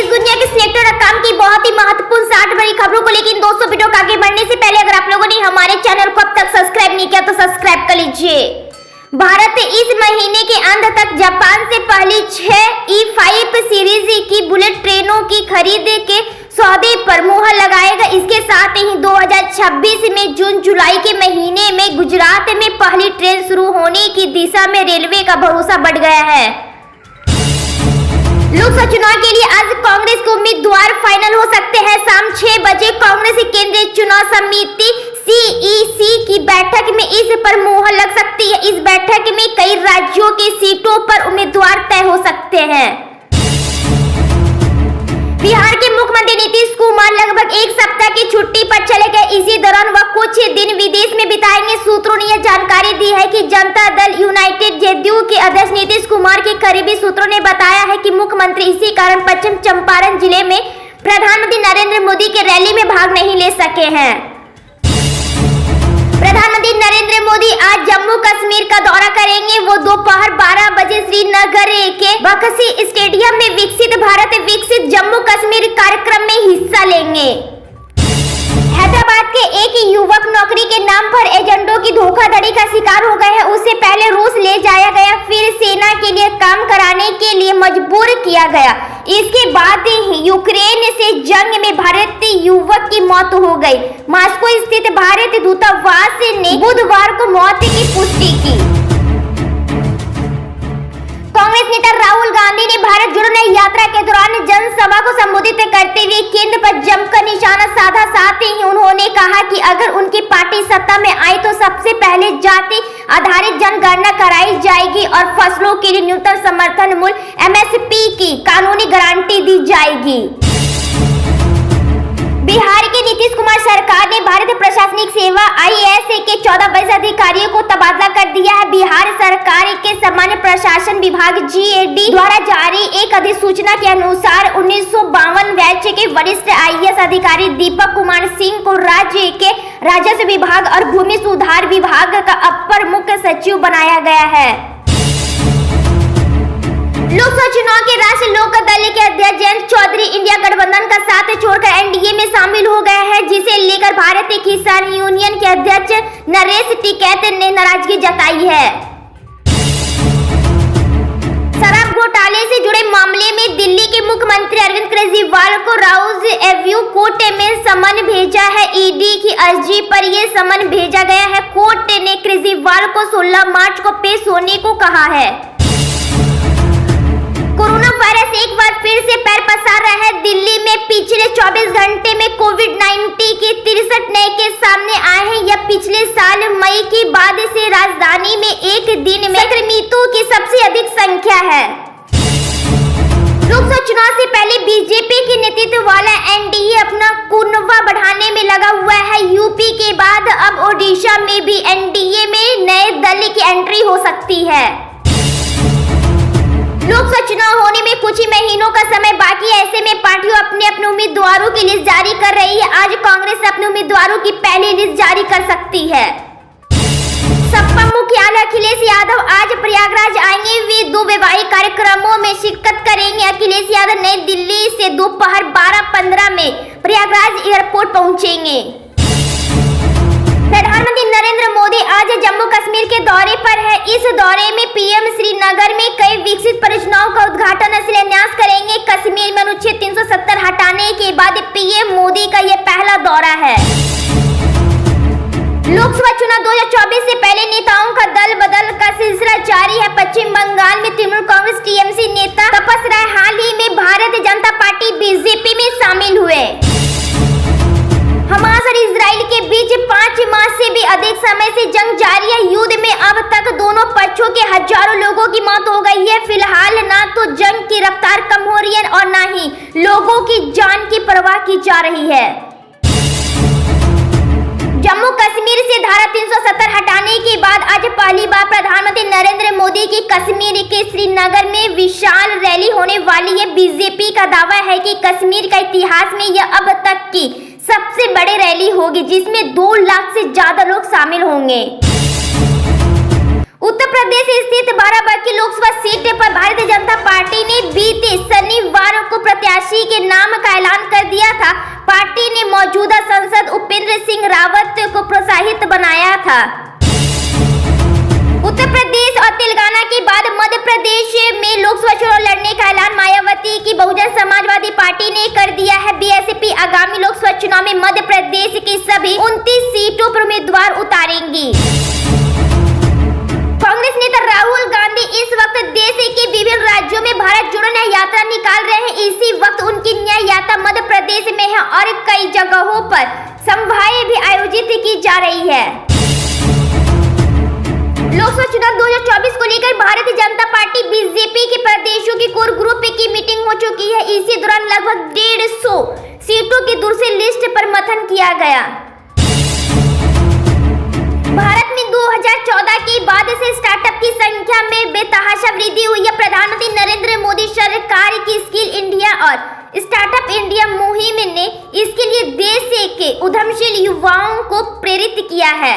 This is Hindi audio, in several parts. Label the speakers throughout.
Speaker 1: देश दुनिया के सिलेक्टेड की बहुत ही महत्वपूर्ण 60 बड़ी खबरों को। लेकिन दोस्तों, वीडियो को आगे बढ़ने से पहले अगर आप लोगों ने हमारे चैनल को अब तक सब्सक्राइब नहीं किया तो सब्सक्राइब कर लीजिए। भारत इस महीने के अंत तक जापान से पहली 6 E5 सीरीज की बुलेट ट्रेनों की खरीद के सौदे पर मुहर लगाएगा। इसके साथ ही 2026 में जून जुलाई के महीने में गुजरात में पहली ट्रेन शुरू होने की दिशा में रेलवे का भरोसा बढ़ गया है। लोकसभा चुनाव के लिए आज कांग्रेस के उम्मीदवार फाइनल हो सकते हैं। शाम 6 बजे कांग्रेस केंद्रीय चुनाव समिति CEC की बैठक में इस पर मुहर लग सकती है। इस बैठक में कई राज्यों की सीटों पर उम्मीदवार तय हो सकते हैं। बिहार के मुख्यमंत्री नीतीश कुमार लगभग एक सप्ताह की छुट्टी पर चले गए। इसी दौरान वह कुछ दिन विदेश में बिताएंगे। सूत्रों ने यह जानकारी दी है कि जनता दल यूनाइटेड JDU के अध्यक्ष नीतीश कुमार के करीबी सूत्रों ने बताया है कि मुख्यमंत्री इसी कारण पश्चिम चंपारण जिले में प्रधानमंत्री नरेंद्र मोदी के रैली में भाग नहीं ले सके हैं। प्रधानमंत्री नरेंद्र मोदी आज जम्मू कश्मीर का दौरा करेंगे। वो दोपहर 12 बजे श्रीनगर के बख्शी स्टेडियम में विकसित भारत विकसित जम्मू कश्मीर कार्यक्रम में हिस्सा लेंगे। हैदराबाद के एक युवक नौकरी के नाम पर एजेंटों की धोखाधड़ी का शिकार हो गए हैं। उससे पहले रूस ले जाया गया, फिर सेना के लिए काम कराने के लिए मजबूर किया गया। इसके बाद ही यूक्रेन से जंग में भारतीय युवक की मौत हो गई। मॉस्को स्थित भारतीय दूतावास ने बुधवार को मौत की पुष्टि की। कांग्रेस नेता राहुल गांधी ने भारत जोड़ो न्याय यात्रा के दौरान जनसभा को संबोधित करते हुए केंद्र पर जमकर निशाना साधा। साथ ही उन्होंने कहा कि अगर उनकी पार्टी सत्ता में आई तो सबसे पहले जाति आधारित जनगणना कराई जाएगी और फसलों के लिए न्यूनतम समर्थन मूल्य MSP की कानूनी गारंटी दी जाएगी। बिहार के नीतीश कुमार सरकार ने भारतीय प्रशासनिक सेवा IAS के 14 वरिष्ठ अधिकारियों को तबादला कर दिया है। बिहार सरकार के सामान्य प्रशासन विभाग GAD द्वारा जारी एक अधिसूचना के अनुसार 1952 बैच के वरिष्ठ IAS अधिकारी दीपक कुमार सिंह को राज्य के राजस्व विभाग और भूमि सुधार विभाग का अपर मुख्य सचिव बनाया गया है। लोकसभा चुनाव के राष्ट्रीय लोक दल के अध्यक्ष जयंत चौधरी इंडिया गठबंधन का साथ छोड़कर NDA में शामिल हो गए हैं, जिसे लेकर भारतीय किसान यूनियन के अध्यक्ष नरेश टिकैत ने नाराजगी जताई है। शराब घोटाले से जुड़े मामले में दिल्ली के मुख्यमंत्री अरविंद केजरीवाल को राउज एवेन्यू कोर्ट में समन भेजा है। ED की अर्जी पर यह समन भेजा गया है। कोर्ट ने केजरीवाल को 16 मार्च को पेश होने को कहा है। कोरोना वायरस एक बार फिर से पैर पसार रहा है। दिल्ली में पिछले 24 घंटे में कोविड-19 के 63 नए केस सामने आए हैं। यह पिछले साल मई के बाद से राजधानी में एक दिन में संक्रमितों की सबसे अधिक संख्या है। लोकसभा चुनाव से पहले बीजेपी के नेतृत्व वाला NDA अपना कुनबा बढ़ाने में लगा हुआ है। यूपी के बाद अब ओडिशा में भी NDA में नए दल की एंट्री हो सकती है। लोकसभा चुनाव होने में कुछ ही महीनों का समय बाकी है। ऐसे में पार्टियां अपने उम्मीदवारों की लिस्ट जारी कर रही है। आज कांग्रेस अपने उम्मीदवारों की पहली लिस्ट जारी कर सकती है। सपा मुखिया अखिलेश यादव आज प्रयागराज आएंगे। वे 2 वैवाहिक कार्यक्रमों में शिरकत करेंगे। अखिलेश यादव नई दिल्ली से दोपहर 12:15 में प्रयागराज एयरपोर्ट पहुंचेंगे। प्रधानमंत्री नरेंद्र मोदी आज जम्मू कश्मीर के दौरे पर है। इस दौरे में PM श्रीनगर में कई विकसित परियोजनाओं का उद्घाटन और शिलान्यास करेंगे। कश्मीर में अनुच्छेद 370 हटाने के बाद PM मोदी का यह पहला दौरा है। लोकसभा चुनाव 2024 से पहले नेताओं का दल बदल का सिलसिला जारी है। पश्चिम बंगाल में तृणमूल कांग्रेस TMC नेता तपस राय हाल ही में भारतीय जनता पार्टी BJP में शामिल हुए। हमास और इजराइल के बीच 5 माह से भी अधिक समय से जंग जारी है। युद्ध में अब तक दोनों पक्षों के हजारों लोगों की मौत हो गई है। फिलहाल ना तो जंग की रफ्तार कम हो रही है और ना ही लोगों की जान की परवाह की जा रही है। जम्मू कश्मीर से धारा 370 हटाने के बाद आज पहली बार प्रधानमंत्री नरेंद्र मोदी की कश्मीर के श्रीनगर में विशाल रैली होने वाली है। बीजेपी का दावा है कि कश्मीर का इतिहास में यह अब तक की सबसे बड़ी रैली होगी, जिसमें 2 लाख से ज्यादा लोग शामिल होंगे। उत्तर प्रदेश स्थित बाराबंकी लोकसभा सीट पर भारतीय जनता पार्टी ने बीते शनिवार शनिवार को प्रत्याशी के नाम का ऐलान कर दिया था। पार्टी ने मौजूदा सांसद उपेंद्र सिंह रावत को प्रोत्साहित बनाया था। उत्तर प्रदेश और तेलंगाना के बाद मध्य प्रदेश में लोकसभा चुनाव लड़ने का ऐलान मायावती की बहुजन समाजवादी पार्टी ने कर दिया है। बीएसपी आगामी लोकसभा चुनाव में मध्य प्रदेश की सभी 29 सीटों पर उम्मीदवार उतारेंगी। कांग्रेस नेता राहुल गांधी इस वक्त देश के विभिन्न राज्यों में भारत जोड़ो न्याय यात्रा निकाल रहे हैं। इसी वक्त उनकी न्याय यात्रा मध्य प्रदेश में है और कई जगहों पर सभाएं भी आयोजित की जा रही है। लोकसभा चुनाव 2024 को लेकर भारतीय जनता पार्टी बीजेपी के प्रदेशों की कोर ग्रुप की मीटिंग हो चुकी है। इसी दौरान लगभग 150 सीटों की दूसरी लिस्ट पर मंथन किया गया। भारत में 2014 के बाद से स्टार्टअप की संख्या में बेतहाशा वृद्धि हुई है। प्रधानमंत्री नरेंद्र मोदी सरकार की स्किल इंडिया और स्टार्टअप इंडिया मुहिम ने इसके लिए देश के उद्यमशील युवाओं को प्रेरित किया है।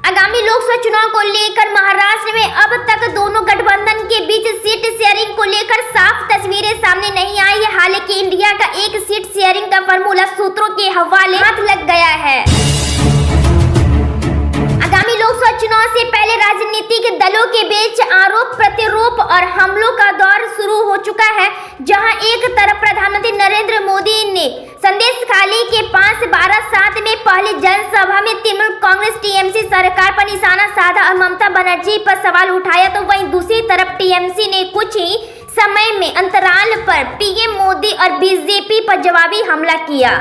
Speaker 1: आगामी लोकसभा चुनाव को लेकर महाराष्ट्र में अब तक दोनों गठबंधन के बीच सीट शेयरिंग को लेकर साफ तस्वीरें सामने नहीं आई है। हालांकि इंडिया का एक सीट शेयरिंग का फॉर्मूला सूत्रों के हवाले हाथ लग गया है। आगामी लोकसभा चुनाव से पहले राजनीतिक दलों के बीच आरोप प्रत्यारोप और हमलों का दौर शुरू हो चुका है। जहां एक तरफ प्रधानमंत्री नरेंद्र मोदी ने संदेश खाली के 5-12-7 में पहली जनसभा में तृणमूल कांग्रेस टीएमसी सरकार पर निशाना साधा और ममता बनर्जी पर सवाल उठाया, तो वहीं दूसरी तरफ टीएमसी ने कुछ ही समय में अंतराल पर पीएम मोदी और बीजेपी पर जवाबी हमला किया।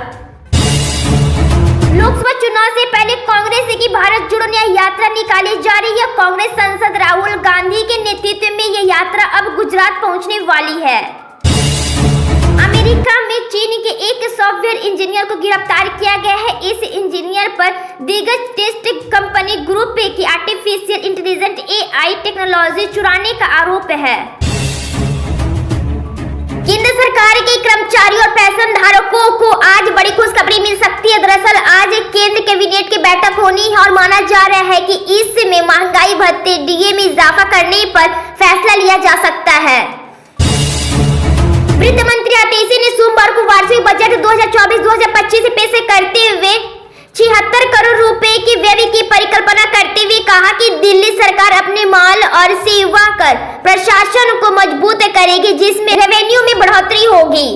Speaker 1: लोकसभा चुनाव से पहले कांग्रेस की भारत जोड़ो न्याय यात्रा निकाली जा रही है। कांग्रेस सांसद राहुल गांधी के नेतृत्व में यह यात्रा अब गुजरात पहुंचने वाली है। अमेरिका में चीन के एक सॉफ्टवेयर इंजीनियर को गिरफ्तार किया गया है। इस इंजीनियर पर दिग्गज टेस्ट कंपनी ग्रुप की आर्टिफिशियल इंटेलिजेंस AI टेक्नोलॉजी चुराने का आरोप है। केंद्र सरकार के कर्मचारियों और पेंशन धारकों को आज बड़ी खुशखबरी मिल सकती है। दरअसल आज केंद्र कैबिनेट की बैठक होनी है और माना जा रहा है कि इसमें महंगाई भत्ते DA में इजाफा करने पर फैसला लिया जा सकता है। वित्त मंत्री आतिशी ने सोमवार को वार्षिक बजट 2024-2025 पेश करते हुए 76 करोड़ रुपए की व्यय की परिकल्पना करते हुए कहा कि दिल्ली सरकार अपने माल और सेवा कर प्रशासन को मजबूत करेगी, जिसमें रेवेन्यू में बढ़ोतरी होगी।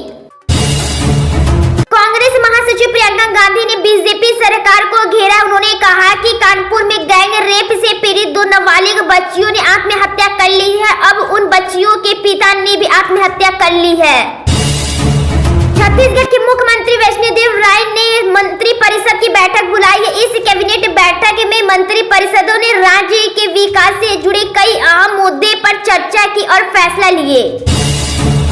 Speaker 1: कांग्रेस महासचिव प्रियंका गांधी ने बीजेपी सरकार को घेरा। उन्होंने कहा कि कानपुर में गैंग रेप से पीड़ित 2 नाबालिग बच्चियों ने आत्महत्या कर ली है। अब उन बच्चियों के पिता ने भी आत्महत्या कर ली है। छत्तीसगढ़ के मुख्यमंत्री वैष्णोदेव राय ने मंत्री परिषद की बैठक बुलाई है। इस कैबिनेट बैठक में मंत्री परिषदों ने राज्य के विकास से जुड़े कई अहम मुद्दे पर चर्चा की और फैसला लिए।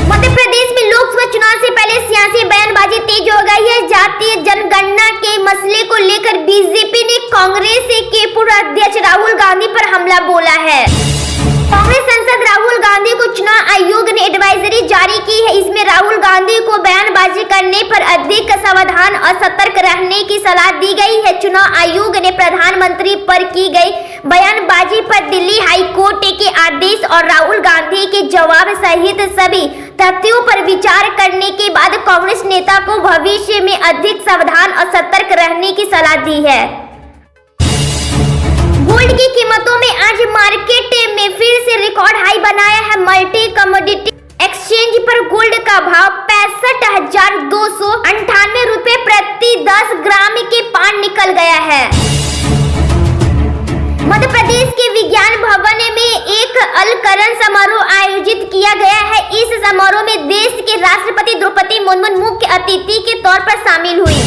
Speaker 1: मध्य प्रदेश में लोकसभा चुनाव से पहले सियासी बयानबाजी तेज हो गई है। जातीय जनगणना के मसले को लेकर बीजेपी ने कांग्रेस के पूर्व अध्यक्ष राहुल गांधी पर हमला बोला है। कांग्रेस सांसद राहुल गांधी को चुनाव आयोग ने एडवाइजरी जारी की है। इसमें राहुल गांधी को बयानबाजी करने पर अधिक सावधान और सतर्क रहने की सलाह दी गई है। चुनाव आयोग ने प्रधानमंत्री पर की गई बयानबाजी पर दिल्ली हाई कोर्ट के आदेश और राहुल गांधी के जवाब सहित सभी तथ्यों पर विचार करने के बाद कांग्रेस नेता को भविष्य में अधिक सावधान और सतर्क रहने की सलाह दी है। गोल्ड की कीमतों में आज मार्केट में फिर से रिकॉर्ड हाई बनाया है। मल्टी कमोडिटी एक्सचेंज पर गोल्ड का भाव 65,298 रुपए प्रति 10 ग्राम के पार निकल गया है। मध्य प्रदेश के विज्ञान भवन में एक अलंकरण समारोह आयोजित किया गया है। इस समारोह में देश के राष्ट्रपति द्रौपदी मुर्मू मुख्य अतिथि के तौर पर शामिल हुई।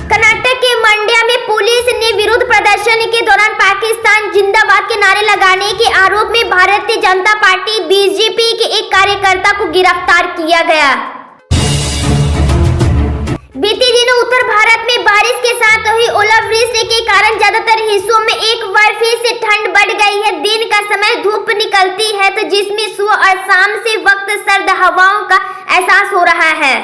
Speaker 1: कर्नाटक के मंड्या में पुलिस ने विरोध प्रदर्शन के दौरान पाकिस्तान जिंदाबाद के नारे लगाने के आरोप में भारतीय जनता पार्टी बीजेपी के एक कार्यकर्ता को गिरफ्तार किया गया। बीते दिनों उत्तर भारत में बारिश के साथ हुई ओलावृष्टि के कारण ज्यादातर हिस्सों में एक बार फिर से ठंड बढ़ गई है। दिन का समय धूप निकलती है तो जिसमें सुबह और शाम से वक्त सर्द हवाओं का एहसास हो रहा है।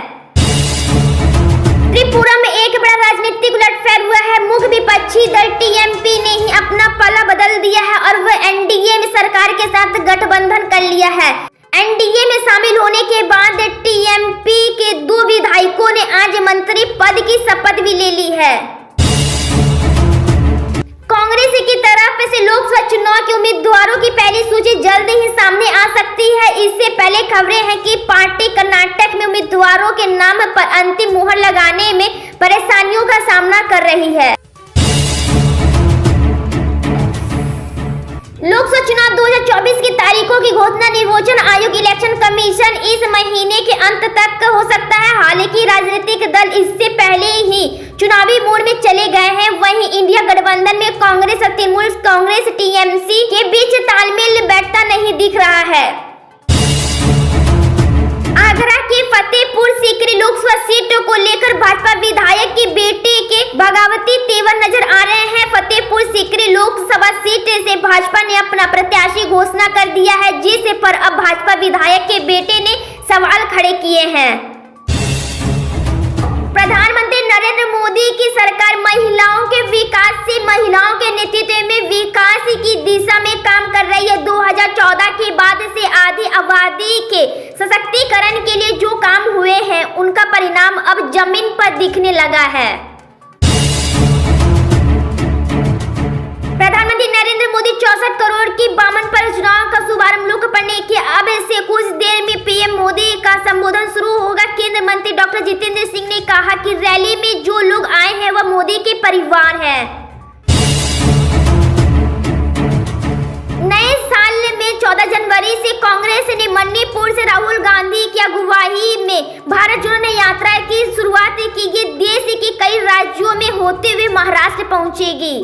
Speaker 1: त्रिपुरा में एक बड़ा राजनीतिक उलटफेर हुआ है। मुख्य विपक्षी दल टीएमपी ने ही अपना पल्ला बदल दिया है और वह एनडीए में सरकार के साथ गठबंधन कर लिया है। एनडीए में शामिल होने के बाद टीएमपी के 2 विधायकों ने आज मंत्री पद की शपथ भी ले ली है। कांग्रेस की तरफ से लोकसभा चुनाव के उम्मीदवारों की पहली सूची जल्द ही सामने आ सकती है। इससे पहले खबरें हैं कि पार्टी कर्नाटक में उम्मीदवारों के नाम पर अंतिम मुहर लगाने में परेशानियों का सामना कर रही है। लोकसभा चुनाव 2024 की तारीखों की घोषणा निर्वाचन आयोग इलेक्शन कमीशन इस महीने के अंत तक हो सकता है। हालांकि राजनीतिक दल इससे पहले ही चुनावी मोड में चले गए हैं। वहीं इंडिया गठबंधन में कांग्रेस और तृणमूल कांग्रेस टीएमसी के बीच तालमेल बैठता नहीं दिख रहा है। आगरा के फतेहपुर सीकरी लोकसभा सीट को लेकर भाजपा विधायक के बेटे के बगावती तेवर नजर आ रहे हैं। फतेहपुर सीकरी लोकसभा सीट से भाजपा ने अपना प्रत्याशी घोषणा कर दिया है, जिस पर अब भाजपा विधायक के बेटे ने सवाल खड़े किए हैं। प्रधानमंत्री नरेंद्र मोदी की सरकार महिलाओं के विकास से महिलाओं के नेतृत्व में विकास की दिशा में काम कर रही है। 2014 के बाद से आधी आबादी के सशक्तिकरण के लिए जो काम हुए हैं उनका परिणाम अब जमीन पर दिखने लगा है। प्रधानमंत्री नरेंद्र मोदी 64 करोड़ की 52 परियोजनाओं का शुभारंभ लोकपर्णे के अब से कुछ देर में पीएम मोदी का संबोधन शुरू होगा। केंद्रीय मंत्री डॉक्टर जितेंद्र सिंह ने कहा कि रैली में जो लोग आए हैं वह मोदी के परिवार हैं। नए साल में 14 जनवरी से कांग्रेस ने मणिपुर से राहुल गांधी की अगुवाई में भारत जोड़ो यात्रा की शुरुआत की। ये देश के कई राज्यों में होते हुए महाराष्ट्र पहुंचेगी।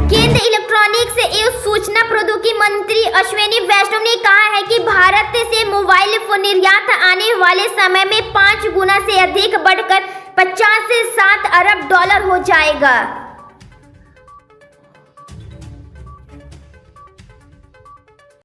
Speaker 1: केंद्रीय इलेक्ट्रॉनिक्स एवं सूचना प्रौद्योगिकी मंत्री अश्विनी वैष्णव ने कहा है कि भारत से मोबाइल फोन निर्यात आने वाले समय में 5 गुना से अधिक बढ़कर 50 से 7 अरब डॉलर हो जाएगा।